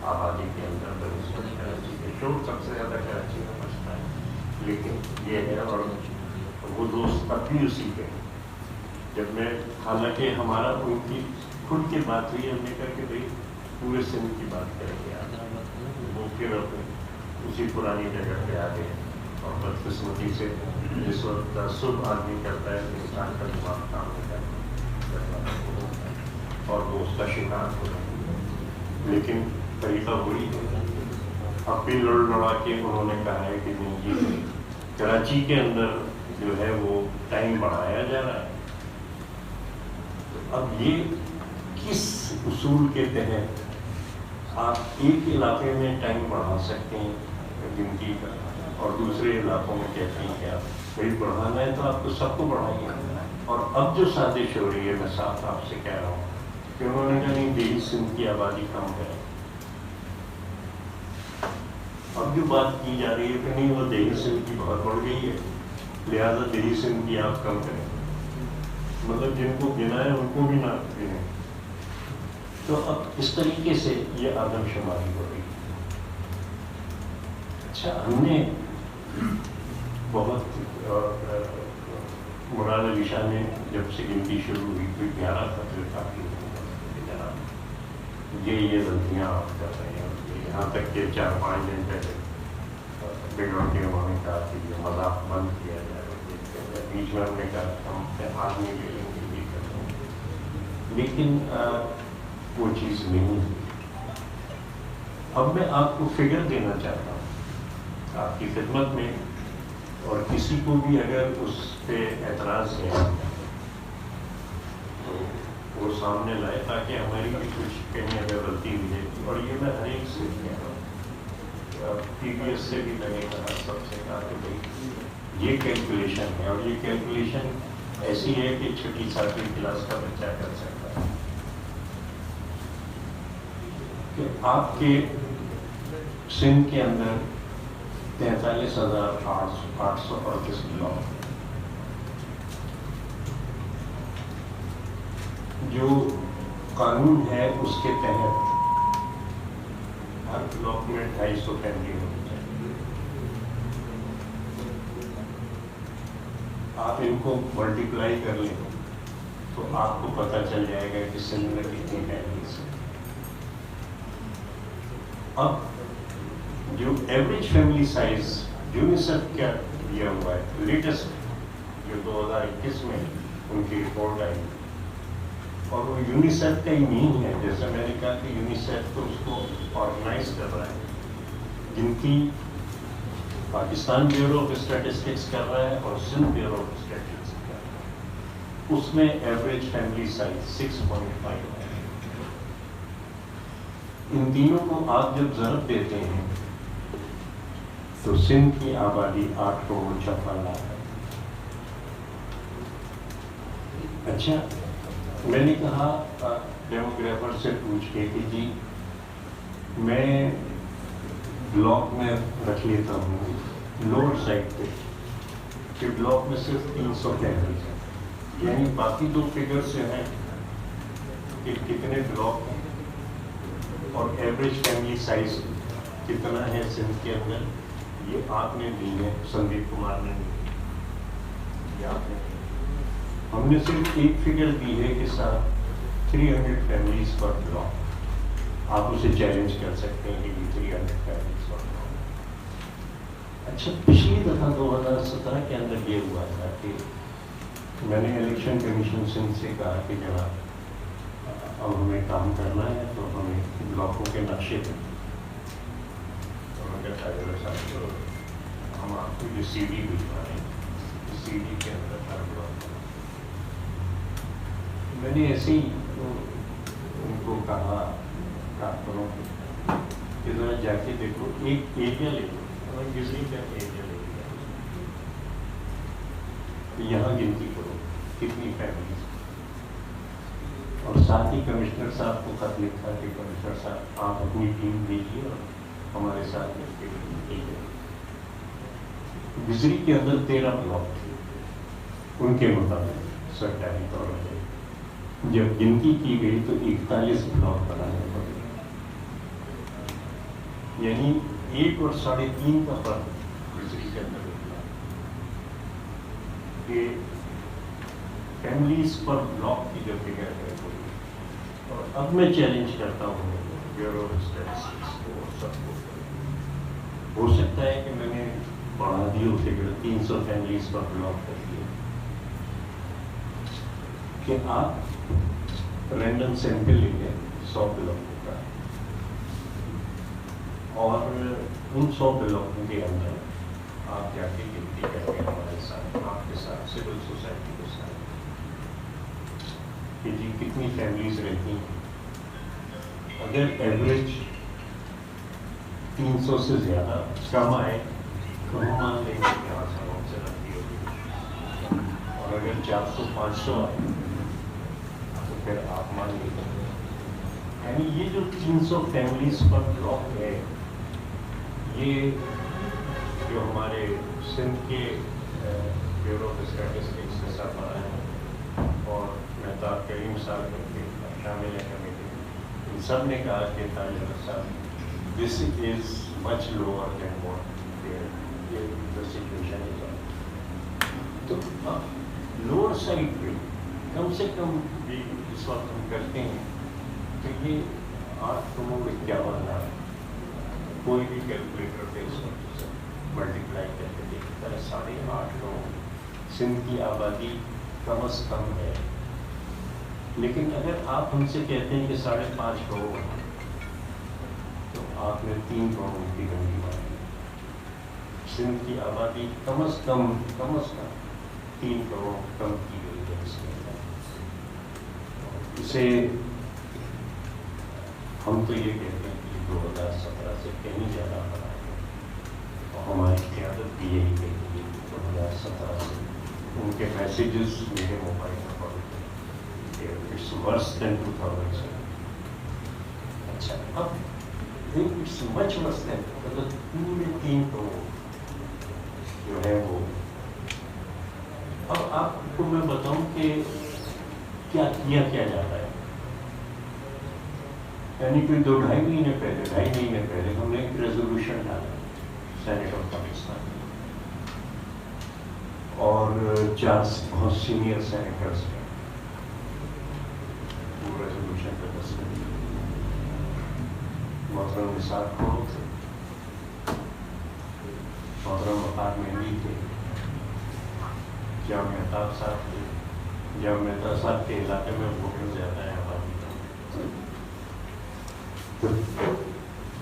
آبادی کے اندر بنسبت کراچی کے. شور سب سے زیادہ کراچی میں بچتا ہے لیکن یہ ہے. اور وہ دوست اب بھی اسی کے ہیں. جب میں حالانکہ ہمارا ان کی خود کی بات ہوئی ہم نے کہا کہ بھائی پورے سندھ کی بات کریں گے وہ پھر اسی پرانی جگہ پہ آ گئے. اور بدقسمتی سے جس وقت صبح آدمی کرتا ہے تو انسان کا دماغ کام نہیں کرتا. کرنا اور وہ اس کا شکار ہو رہے ہیں. لیکن طریقہ وہی ہے. اب بھی لڑا کے انہوں نے کہا ہے کہ نہیں جی کراچی کے اندر جو ہے وہ ٹائم بڑھایا جا رہا ہے. اب یہ کس اصول کے تحت آپ ایک علاقے میں ٹائم بڑھا سکتے ہیں گنتی کا اور دوسرے علاقوں میں کہتے ہیں کہ آپ بھائی بڑھانا ہے تو آپ تو سب کو بڑھائیے. اور اب جو سازش ہو رہی ہے میں صاف آپ سے کہہ رہا ہوں کہ انہوں نے کہا نہیں دیہی سندھ کی آبادی کم کرے. اب جو بات کی جا رہی ہے کہ نہیں وہ دیہی سندھ کی بہت بڑھ گئی ہے لہٰذا دیہی سندھ کی آپ کم کریں. مطلب جن کو گنا ہے ان کو بھی نہ گنیں. تو اب اس طریقے سے یہ آدم شماری ہو رہی ہے. اچھا ہم نے بہت مراد علی شاہ نے جب سے گنتی شروع ہوئی کوئی 11 خطرے کافی جناب یہ غلطیاں آپ کر رہے ہیں. یہاں تک کہ 4-5 دن پہلے بگڑوں کے انہوں نے کہا کہ یہ مذاق بند کیا جائے. بیچ میں ہم نے کہا ہم آدمی کے لیے یہ کرتے ہیں لیکن وہ چیز نہیں ہے. اب میں آپ کو فگر دینا چاہتا ہوں آپ کی خدمت میں اور کسی کو بھی اگر اس پہ اعتراض ہے تو وہ سامنے لائے تاکہ ہماری بھی کچھ کہیں اگر غلطی ہوئی ہے. اور یہ میں ہر ایک سے کہہ رہا ہوں پی بی ایس سے بھی میں نے کہا سب سے کہا کہ بھائی یہ کیلکولیشن ہے اور یہ کیلکولیشن ایسی ہے کہ چھٹی 7ویں کلاس کا بچہ کر سکتا ہے کہ آپ کے سندھ کے اندر 43,838 بلاک جو قانون ہے اس کے تحت ہر بلاک میں 250 فیملی ہونی چاہیے. آپ ان کو ملٹیپلائی کر لیں تو آپ کو پتہ چل جائے گا کہ سندھ میں کتنی فیملیز ہیں. اب جو ایوریج فیملی سائز یونیسیف کیا دیا ہوا ہے لیٹسٹ جو 2021 میں ان کی رپورٹ آئی اور وہ یونیسیف کا ہی نہیں ہے. جیسے میں نے کہا کہ یونیسیف تو اس کو آرگنائز کر رہا ہے. گنتی پاکستان بیورو آف اسٹیٹسٹکس کر رہا ہے اور سندھ بیورو آف اسٹیٹسٹکس کر رہا ہے. اس میں ایوریج فیملی سائز 6.5 ہے. ان تینوں کو آپ جب ضرب دیتے ہیں تو سندھ کی آبادی 8.56 لاکھ ہے. اچھا میں نے کہا ڈیموگرافر سے پوچھ کے کہ جی میں بلاک میں رکھ لیتا ہوں لوور سائڈ پہ کہ بلاک میں صرف 300 فیملیز ہیں یعنی باقی 2 فگر سے ہیں کہ کتنے بلاک ہیں اور ایوریج فیملی سائز کتنا ہے سندھ کے اندر. یہ آپ نے دی ہے سندیپ کمار نے دی. ہم نے صرف ایک فگر دی ہے کہ صاحب 300 فیملیز پر بلاک. آپ اسے چیلنج کر سکتے ہیں کہ یہ 300 فیملیز پر بلاک. اچھا پچھلی دفعہ 2017 کے اندر یہ ہوا تھا کہ میں نے الیکشن کمیشن سندھ سے کہا کہ جناب اب ہمیں کام کرنا ہے تو ہمیں بلاکوں کے نقشے دیں. ہم آپ کو یہ سی ڈی بھجوا رہے ہیں سی ڈی کے اندر ہر بلاک. میں نے ایسے ہی ان کو کہا کارکنوں کو کہ ذرا جا کے دیکھو ایک ایریا لے لو. بجلی کا ایریا لے لیا یہاں گنتی کرو کتنی فیملیز اور ساتھ ہی کمشنر صاحب کو خط لکھا کہ کمشنر صاحب آپ اپنی ٹیم دیجیے اور ہمارے ساتھ مل کے دیجیے. بجلی کے اندر 13 بلاک تھے ان کے مطابق سرکاری طور پر. جب گنتی کی گئی تو 41 بلاک بنانے پڑے یعنی 1 اور 3.5 کا فرق بجلی کے اندر نکلا کہ فیملیز پر بلاک کی جو فگر ہے. اور اب میں چیلنج کرتا ہوں بیورو آف اسٹیٹسٹکس کو سب کو. ہو سکتا ہے کہ میں نے بڑھا دی ہو فگر 300 فیملیز پر بلاک کر دیا کہ آپ رینڈم سیمپل لیں گے 100 بلاکوں کا، اور ان 100 بلاکوں کے اندر آپ جا کے گنتی کر کے ہمارے ساتھ، آپ کے ساتھ، سول سوسائٹی کے ساتھ کہ جی کتنی فیملیز رہتی ہیں. اگر ایوریج 300 سے زیادہ کم آئے تو ہم مان لیں گے کہ یہاں سے سے رکھتی ہوگی، اور اگر 400-500 آئے تو پھر آپ مان لیجیے. یعنی یہ جو 300 فیملیز پر بلاک ہے، یہ جو ہمارے سندھ کے بیورو آف اسٹیٹسٹکس کے سربراہ ہیں اور مہتاب کریم صاحب کے شامل ہے کمیٹی، ان سب نے کہا کہ تاجر صاحب this is much lower then what the situation is on. تو لوور سائڈ پہ کم سے کم بھی اس وقت ہم کرتے ہیں تو یہ 851,00,000 کوئی بھی کیلکولیٹر پہ اس وقت ملٹیپلائی کر کے دیکھتا ہے 8.5 کروڑ سندھ کی آبادی کم از کم ہے. لیکن اگر آپ ہم سے کہتے ہیں کہ 5.5 کروڑ تو آپ نے 3 کروڑ کی گنڈی ماری. سندھ کی آبادی کم از کم 3 کروڑ کم کی گئی ہے اس کے اندر. اسے ہم تو یہ کہتے ہیں کہ 2017 سے کہیں زیادہ بڑا ہے، اور ہماری قیادت بھی یہی کہتی ہے کہ 2017 سے ان کے میسیجز میرے موبائل میں پڑھتے ہیں کہ اٹس ورس دین 2007. اچھا اب اٹس مچ ورس دین مطلب پورے 3 کروڑ جو ہے وہ. اب آپ کو میں بتاؤں کہ کیا جاتا ہے. یعنی کوئی 2-2.5 مہینے پہلے ہم نے ایک ریزولوشن ڈالا سینیٹ آف پاکستان میں، اور 4 بہت سینئر سینیٹرز نے وہ ریزولوشن پہ دستخط کیے. محترم نثار فاروق تھے، محترم وقار مہندی تھے، جام مہتاب صاحب تھے. جام مہتاب صاحب کے علاقے میں ووٹر زیادہ ہیں آبادی کا.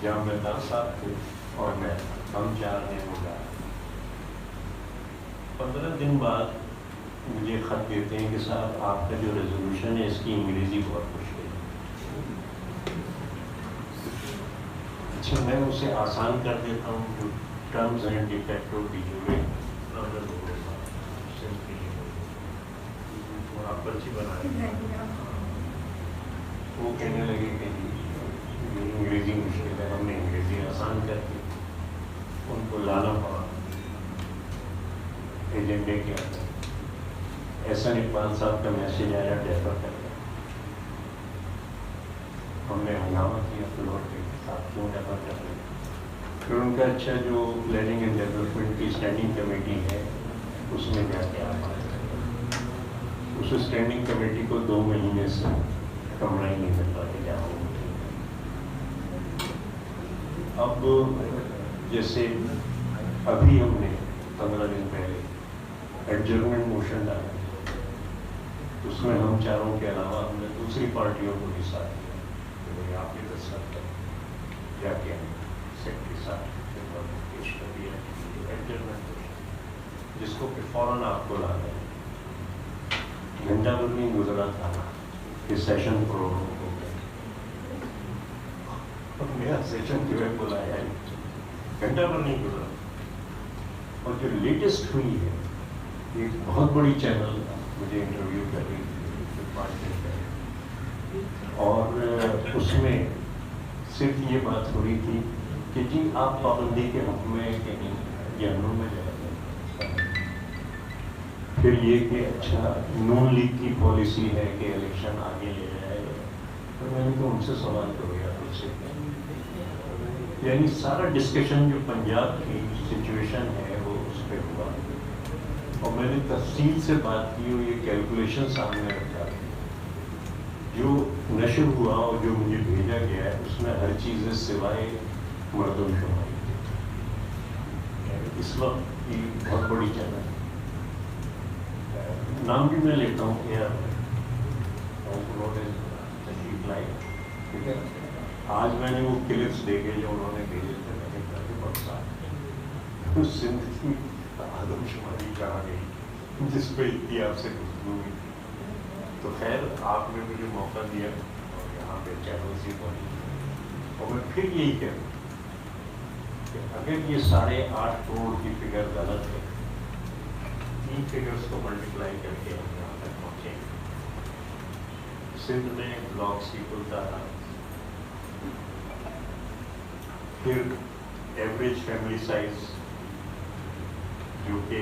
جام مہتاب صاحب تھے اور میں، ہم 4 نے وہ ڈالا. 15 دن بعد مجھے خط دیتے ہیں کہ صاحب آپ کا جو ریزولوشن ہے اس کی انگریزی بہت مشکل ہے. اچھا میں اسے آسان کر دیتا ہوں جو ٹرمز اینڈ ڈیفیکٹو ڈی جیورے آپ پرچی بنا رہے ہیں. وہ کہنے لگے کہ انگریزی مشکل ہے. ہم نے انگریزی آسان کر کے ان کو لانا پڑا ایجنڈے کے اندر. احسن اقبال صاحب کا میسیج آیا ڈیفر کر کے. ہم نے ہنگامہ کیا فلور کے ساتھ کیوں ڈیفر کر رہے. پھر ان کا اچھا جو پلاننگ اینڈ ڈیولپمنٹ کی اسٹینڈنگ کمیٹی ہے اس میں جا کے آپ آئے. اس اسٹینڈنگ کمیٹی کو 2 مہینے سے کمرہ ہی نہیں مل پاتے جہاں وہ. اب جیسے ابھی ہم نے 15 دن پہلے ایڈجرنمنٹ موشن ڈالا، اس میں ہم 4 کے علاوہ ہم نے دوسری پارٹیوں کو بھی ساتھ دیا کہ بھائی آپ یہ دستخط کریں. جا کے ہم سیکرٹری صاحب پیش کر دیا ایڈجرنمنٹ موشن، جس کو کہ فوراً آپ کو لانا ہے. گھنٹہ بھر نہیں گزرا تھا کہ سیشن پروگرام ہو گیا اور میرا سیشن جو ہے بلایا ہے. گھنٹہ بھر نہیں گزرا. اور جو لیٹسٹ ہوئی ہے ایک بہت بڑی چینل مجھے انٹرویو کر رہی تھی 5 دن پہلے، اور اس میں صرف یہ بات ہو رہی تھی کہ جی آپ پابندی کے حکم میں کہ نہیں جنرل میں جا رہے. پھر یہ کہ اچھا نون لیگ کی پالیسی ہے کہ الیکشن آگے لے جائے گا. تو میں نے تو ان سے سوال کرو یا ان سے، یعنی سارا ڈسکشن جو پنجاب کی سچویشن ہے وہ اس پہ ہوا، اور میں نے تفصیل سے بات کی اور یہ کیلکولیشن سامنے رکھا. جو نشر ہوا اور جو مجھے بھیجا گیا ہے اس میں ہر چیز سوائے مردم شماری. اس وقت کی بہت بڑی چینل، نام بھی میں لیتا ہوں انہوں نے تشریف لائی. ٹھیک ہے. آج میں نے وہ کلپس دیکھے جو انہوں نے بھیجے تھے, میں نے کہا کہ بہت سارے سندھ کی آدم شماری کہاں گئی جس پہ اتنی آپ سے گفتگو ہوئی. تو خیر آپ نے مجھے موقع دیا اور یہاں پہ چینل بنی. اور میں پھر یہی کہہ رہا ہوں کہ اگر یہ 8.5 کروڑ کی فگر غلط ہے, ان فگرس کو ملٹیپلائی کر کے ہم یہاں تک پہنچیں گے. سندھ میں بلاکس کی کل تعداد, پھر ایوریج فیملی سائز جو کہ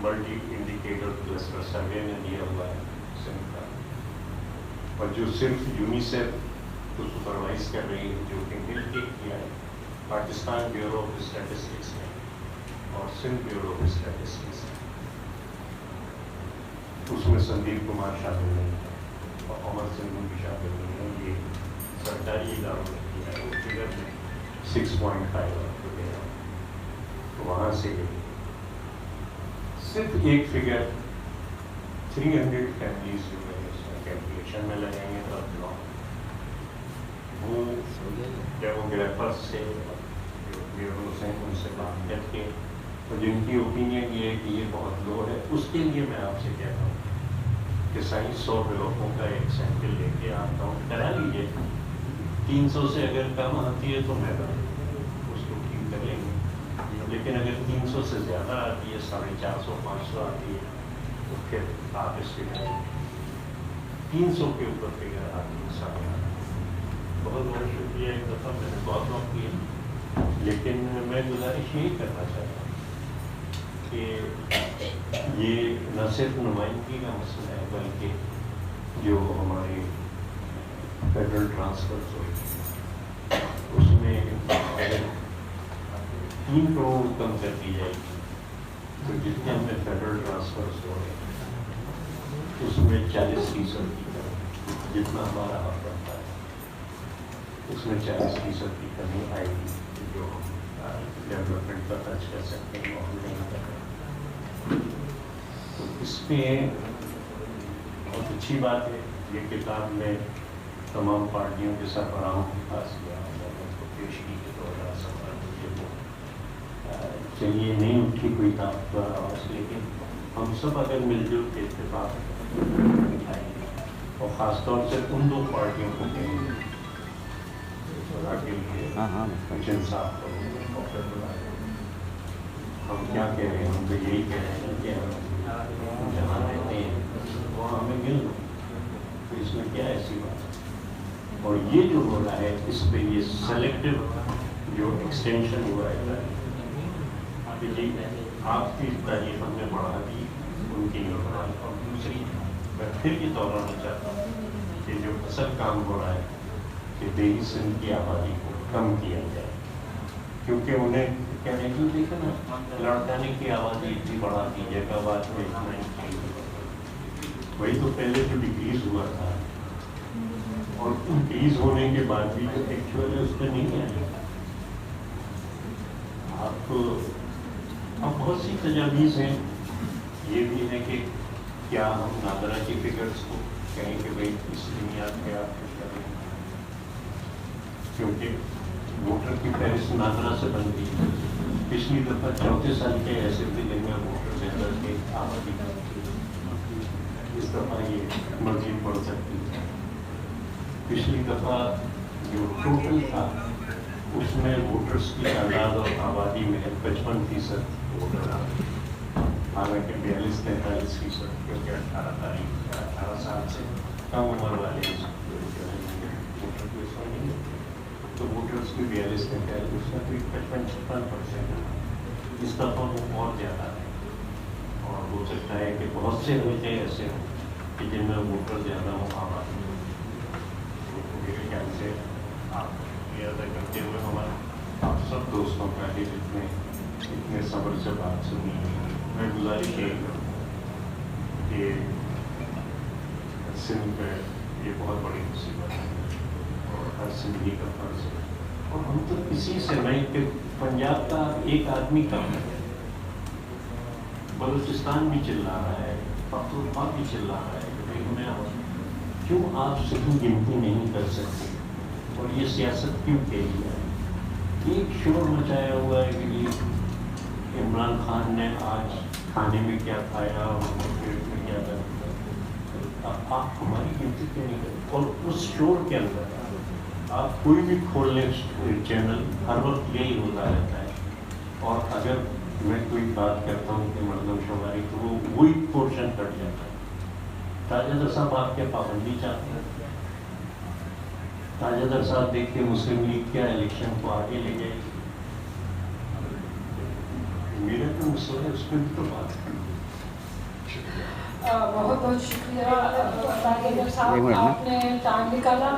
ملٹی انڈیکیٹر کلسٹر سروے میں دیا ہوا ہے سندھ کا, اور جو صرف یونیسیف کو سپروائز کر رہی ہے, جو کہ مل کے کیا ہے پاکستان بیورو آف اسٹیٹسٹکس نے اور سندھ بیورو آف اسٹیٹسٹکس نے. اس میں سندیپ کمار شامل نہیں ہے اور عمر سنگھ بھی شامل نہیں ہے. یہ سرکاری اداروں نے کیا ہے. وہ فگر میں 6.5 آپ کو دے رہا ہوں. تو وہاں سے صرف ایک فگر 300 فیملیز جو ہے اس میں کیلکولیشن میں لگیں گے. تو وہ ڈیموگرافر سے جو بیوروز ہیں ان سے بات کر کے, اور جن کی اوپینین یہ ہے کہ یہ بہت لو ہے, اس کے لیے میں آپ سے کہتا ہوں کہ سائنس 100 بلاکوں کا ایک سیمپل لے کے آتا ہوں, کرا لیجیے. 300 سے اگر کم آتی ہے تو میں اس کو ٹھیک کر لیں گے. لیکن اگر 300 سے زیادہ آتی ہے, 450 500 آتی ہے, تو پھر آپ اس کے 300 کے اوپر فگر آتی ہے سامنے. بہت بہت شکریہ. ایک دفعہ میں نے بہت وقت کیا, لیکن میں گزارش یہی کرنا چاہتا ہوں کہ یہ نہ صرف نمائندگی کا مسئلہ ہے, بلکہ جو ہماری فیڈرل ٹرانسفرز ہوئی اس میں اگر 3 کروڑ کم کر دی جائے گی تو جتنے ہمیں فیڈرل ٹرانسفرز ہو رہے ہیں اس میں 40% کی کمی, جتنا ہمارا حق بنتا ہے اس میں 40% کی کمی آئے گی. جو ہم ڈیولپمنٹ پر خرچ کر سکتے ہیں وہ ہم نہیں کر رہے. تو اس میں بہت اچھی بات ہے. یہ کتاب میں تمام پارٹیوں کے سربراہوں کے پاس گیا اور اس کو پیش کی کہ 2017 مجھے وہ چلیے نہیں اٹھی کوئی طاقت پر آواز, لیکن ہم سب اگر مل جل کے اتفاق اٹھائیں گے, اور خاص طور سے ان 2 پارٹیوں کو کہیں گے انصاف کرو. ہم کیا کہہ رہے ہیں, ہم تو یہی کہہ رہے ہیں کہ ہم جہاں رہتے ہیں وہاں ہمیں مل دو, تو اس میں کیا ایسی بات ہے. اور یہ جو ہو رہا ہے اس پہ یہ سلیکٹو جو ایکسٹینشن ہوا ہے آپ کی تعریف ہم نے بڑھا دی, ان کی نہیں بڑھائی. اور دوسری میں پھر یہ دوہرانا چاہتا ہوں کہ جو اصل کام ہو رہا ہے کہ دیہی سندھ کی آبادی کو کم کیا جائے, کیونکہ انہیں کیا ہے کہ دیکھیں نا لڑکانے کی آبادی اتنی بڑھا دی, جگہ بات میں اتنا ہی وہی تو پہلے جو ڈکریز ہوا تھا, اور انکریز ہونے کے بعد بھی جو ایکچوئل ہے اس پہ نہیں آئی. آپ اب بہت سی تجاویز ہیں. یہ بھی ہے کہ کیا ہم نادرا کی فگرس کو کہیں کہ بھائی اس بنیاد پہ آپ کچھ کریں, کیونکہ ووٹر کی فہرست نادرا سے بن گئی. پچھلی دفعہ 34 سال کے ایسے تھے جن میں ووٹر زیادہ کے آبادی کا, اس دفعہ یہ مزید بڑھ سکتی ہے. پچھلی دفعہ جو ٹوٹل تھا اس میں ووٹرس کی تعداد اور آبادی میں 55% ووٹر آ گئے, حالانکہ 42-43%, کیونکہ 18 سال سے کم عمر والے جو ہے ووٹر کو اس میں نہیں, تو ووٹرس کی 42-43%, اس میں کوئی 55-56%. اس دفعہ وہ اور زیادہ ہے, اور ہو سکتا ہے کہ بہت سے حلقے ایسے ہوں کہ جن میں ووٹر زیادہ ہوں آبادی. میرے خیال سے آپ یہ ادا کرتے ہوئے ہمارے آپ سب دوستوں کا کہ اتنے صبر سے بات سنی, میں گزارش یہ کروں کہ سندھ پہ یہ بہت بڑی مصیبت ہے اور ہر سندھی کا فرض ہے. اور ہم تو کسی سے نہیں کہ پنجاب کا ایک آدمی کم ہے, بلوچستان بھی چل رہا ہے, پختونخوا بھی چل رہا ہے کہ بھائی ہمیں کیوں آپ صحیح گنتی نہیں کر سکتے اور یہ سیاست کیوں کے لیے ہے؟ ایک شور مچایا ہوا ہے کہ یہ عمران خان نے آج کھانے میں کیا کھایا اور پیٹ میں کیا درد ہے، آپ ہماری گنتی کیوں نہیں کرتے؟ اور اس شور کے اندر آپ کوئی بھی کھول لیں چینل، ہر وقت یہی ہوتا رہتا ہے. اور اگر میں کوئی بات کرتا ہوں کہ مردم شماری تو وہ وہی پورشن کٹ جاتا ہے. تاجدر صاحب آپ کیا پابندی چاہتے ہیں؟ تاجدر صاحب دیکھتے مسلم لیگ کیا الیکشن کو آگے لے جائے گی؟ میرا تو مسئلہ ہے، اس میں بھی تو بات کرنا. بہت بہت شکریہ تاجدر صاحب، آپ نے ٹائم نکالا.